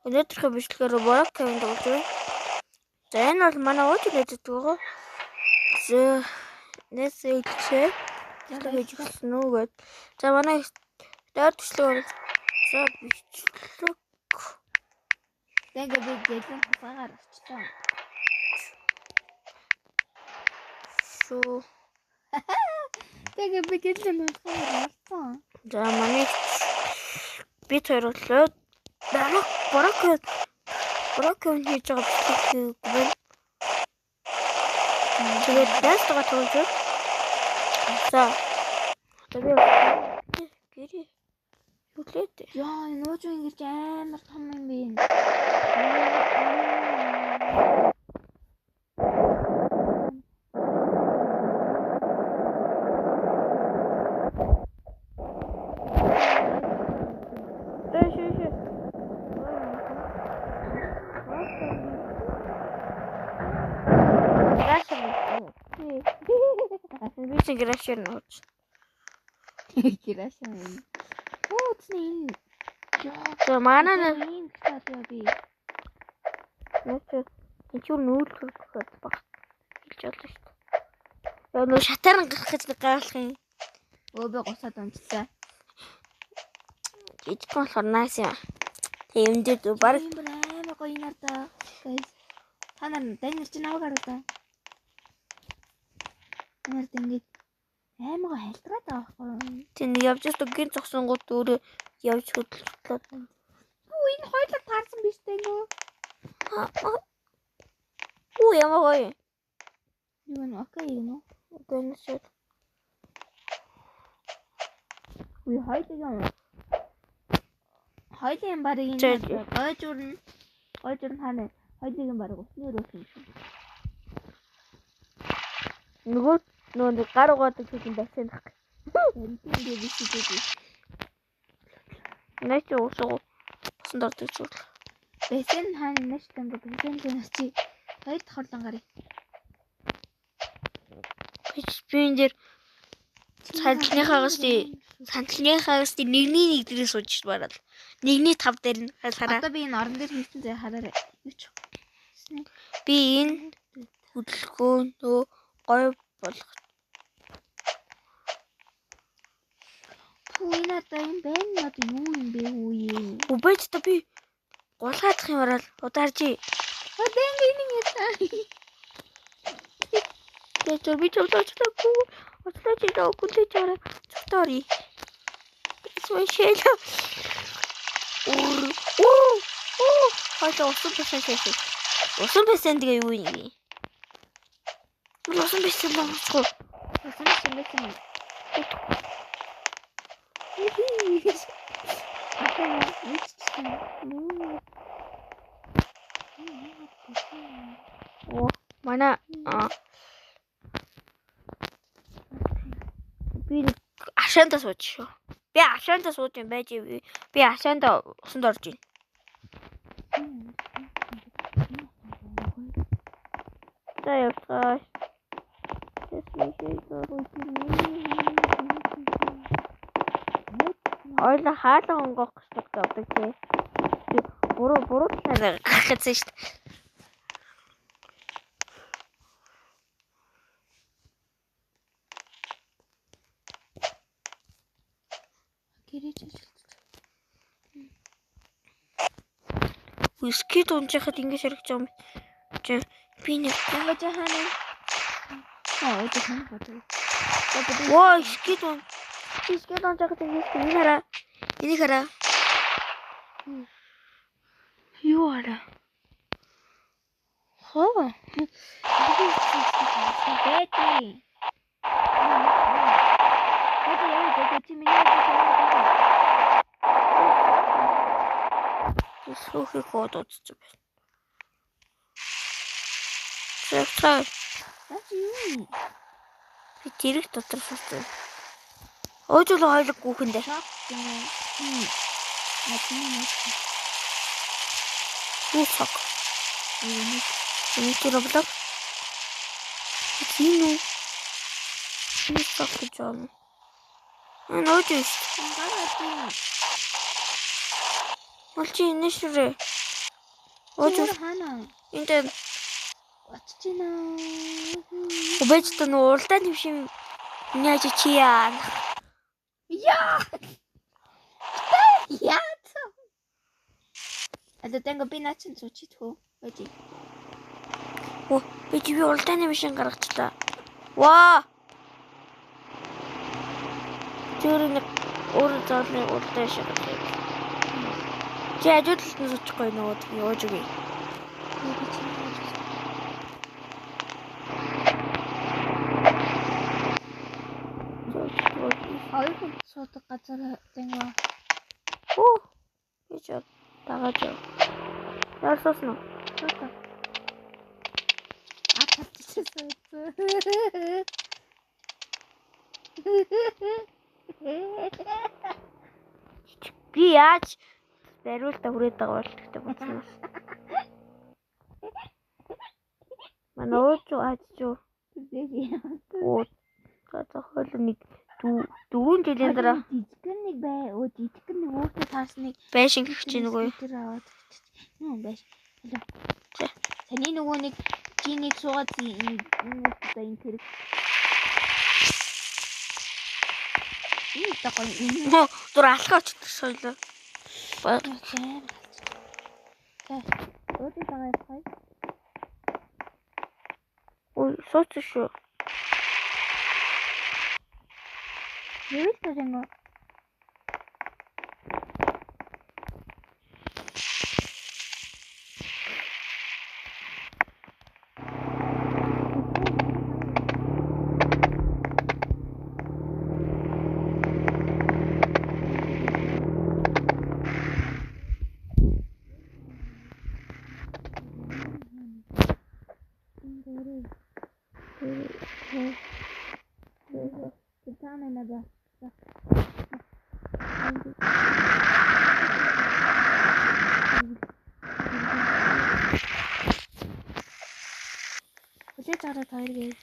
Өнөөдрийнхөө бичлэгээр Borok Cave тоглож байна. За энэ бол манай ууч хэлээд байгаа. Нэсэлчээ. Тэгэж хэлсэн үү гэд. За манай доор төслөө. За бичлэг. Тэгээ би гэлэн хасаагаар авчлаа. Шүү. Тэгээ би гэлэн хасаагаар авсан. За манай бит хоёр болоо. Borok Cave хийж байгаа бичлэг байна. Тэгээд дэстага тоглож байна. За. Тэгээд гэрээ. Юу лээд? Яа, энэ ууч ингэж амар том юм бэ. Би грэшэр нууч. Грэшэр юм. Ууцны энэ. За манай энэ статуя би. энэ ч нүүлгэр гэхэд баг. Хэлж болно шүү дээ. Яа нөө шатаран гарах гэж гаалах юм. Өө би гусаад унцлаа. Жижиг болохоор nice юм. Тийм дээр баг амар гоё надаа. Та нар данер чи наваг хараа. Нарт ингэж аймаг хайлтраад байгаа байхгүй. Тийм явж өстө гин зогсонгууд өөрөө явж хөдөлгөлөө. Үу энэ хоёлоо таарсан биш дээ нөө. Үу ямар гоё. Юу нэ окей нөө. Дэнэшээ. Үу хоёлын барыг энэ гойжурн хаана. Хоёлын барыг усны өрөөсөн юм. Нөгөө гар угаадаг юм байсан. Энэ би биш үү. Нэч уусаа. Усан дордог зүйл. Бэсэн хаана нэш тэмдэг бэсэн чи хоёр давхарлан гарыг. Би энэ дэр сандлынхаагаас нэгний нэг дээрээ сууж бараад. Нэгний 5 дээр нь хараа. Одоо би энэ орон дээр хийсэн зэ хараарай. Юу ч. Би энэ хөдөлгөөнөө гоё болох. Үгүй надаа юм байна. Одоо юу юм бэ үе. Үбэж та би гулгаадах юм орол ударжи. Одоо ингэ яа. Тэгээд би чөлөөчлөөгүй. Очлооч даа гүлээж ороо цогтори. Эсвэл хойдоо усан байсан шээ. Усан байсан тэгээ юу юм бэ? Усан байсан болчихоо. Усан байсан. Манай би ашаандаа сууж шүү. Би ашаандаа сууж юм байж би ашаандаа усанд орж ийн. За явцгааш. Ойлоо хаалга онгох гэж боддог тий. Буруу талаар гарах гэсэн шүү дээ. Виски дунжихад ингэж харагч юм. Би нэг ингэж хаана. Өөдөө хэн бодов. Воо виски дунжихад ингэж энэ хараа. Энийг хараа. Юу хараа? Хоо. Бэти. Слухи код утсан байна. Зэвтэй. Би тэрэг дотор суусан. Өөжөл хойлог гүүхэндээ. Усак. Энэ роблок. Тину. Усак гэж байна. Өөжөл. Олчи нэшрэ. Өөж хаана? энд Очиж байна. Убэж тань уралдаан төвшин яаж чи яа. Яа. Яа. Одоо тэнго би наачин зүүчит хөө. Өөж. Оо би чи уралдааны машин гаргачлаа. Ваа. Тэрний өөр зоолны уралдаан шиг. Чи ажиулалт нь сучихгүй нөө өөж үгүй. Хоёр суудаг газар тэнго. Оо. Би ч дагаад яа. Ярсаас нь. Суудаг. Атчихсан. Би яаж бариултаа хүрээд байгаа бол гэхдээ босноо. Манай өөч аач юу? Оо. За хоол нэг 4 жилийн дараа жижигхэн нэг бай. Өө жижигхэн нэг өөртөө таарсныг байшин гэх чинь үгүй. Тэр аваад. Нөө байш. Таны нөгөө нэг чинийг суугаад энэ удаа энэ тэр. Энэ тахаа энэ. Дур алхаач соёлоо. За. Өөдөө байгаа юм. Ой, сууч шүү. Юу ч тэнго. Өдөр тараа хоёр гэж.